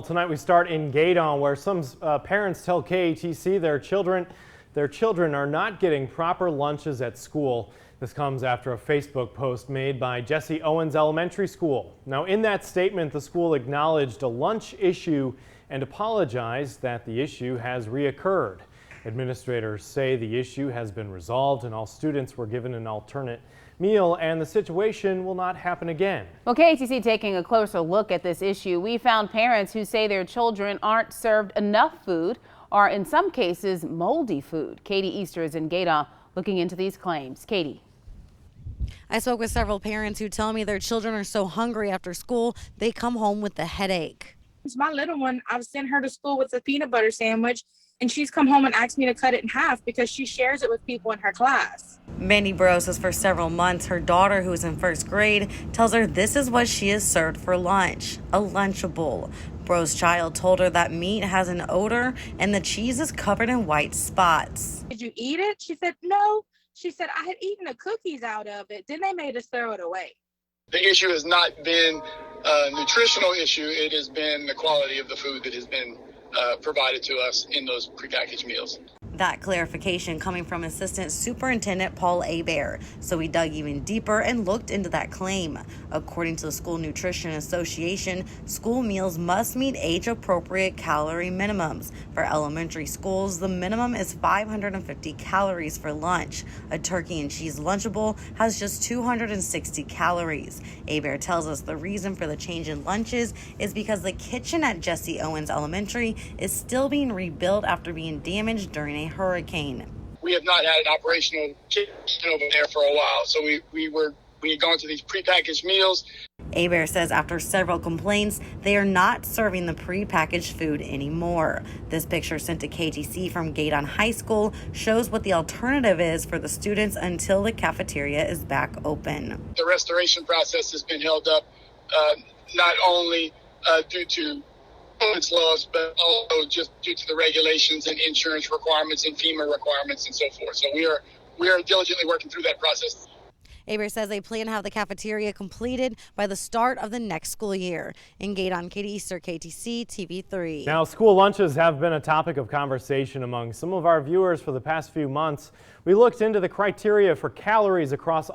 Tonight we start in Gueydan, where some parents tell KATC their children are not getting proper lunches at school. This comes after a Facebook post made by Jesse Owens Elementary School. Now, in that statement, the school acknowledged a lunch issue and apologized that the issue has reoccurred. Administrators say the issue has been resolved and all students were given an alternate meal, and the situation will not happen again. Well, KATC taking a closer look at this issue, we found parents who say their children aren't served enough food or in some cases moldy food. Katie Easter is in Gueydan looking into these claims. Katie. I spoke with several parents who tell me their children are so hungry after school they come home with a headache. My little one, I've sent her to school with a peanut butter sandwich, and she's come home and asked me to cut it in half because she shares it with people in her class. Mandy Bro says for several months her daughter, who is in first grade, tells her this is what she is served for lunch, a Lunchable. Bro's child told her that meat has an odor and the cheese is covered in white spots. Did you eat it? She said, no. She said, I had eaten the cookies out of it. Then they made us throw it away. The issue has not been a nutritional issue. It has been the quality of the food that has been provided to us in those prepackaged meals. That clarification coming from Assistant Superintendent Paul Hebert. So we dug even deeper and looked into that claim. According to the School Nutrition Association, school meals must meet age-appropriate calorie minimums. For elementary schools, the minimum is 550 calories for lunch. A turkey and cheese Lunchable has just 260 calories. Hebert tells us the reason for the change in lunches is because the kitchen at Jesse Owens Elementary is still being rebuilt after being damaged during a hurricane. We have not had an operational kitchen over there for a while, so we had gone to these prepackaged meals. Hebert says after several complaints, they are not serving the prepackaged food anymore. This picture sent to KTC from Gueydan High School shows what the alternative is for the students until the cafeteria is back open. The restoration process has been held up not only due to performance laws, but also just due to the regulations and insurance requirements and FEMA requirements and so forth. So we are diligently working through that process. Hebert says they plan to have the cafeteria completed by the start of the next school year. In Gueydan, Katie Easter, KTC TV3. Now, school lunches have been a topic of conversation among some of our viewers for the past few months. We looked into the criteria for calories across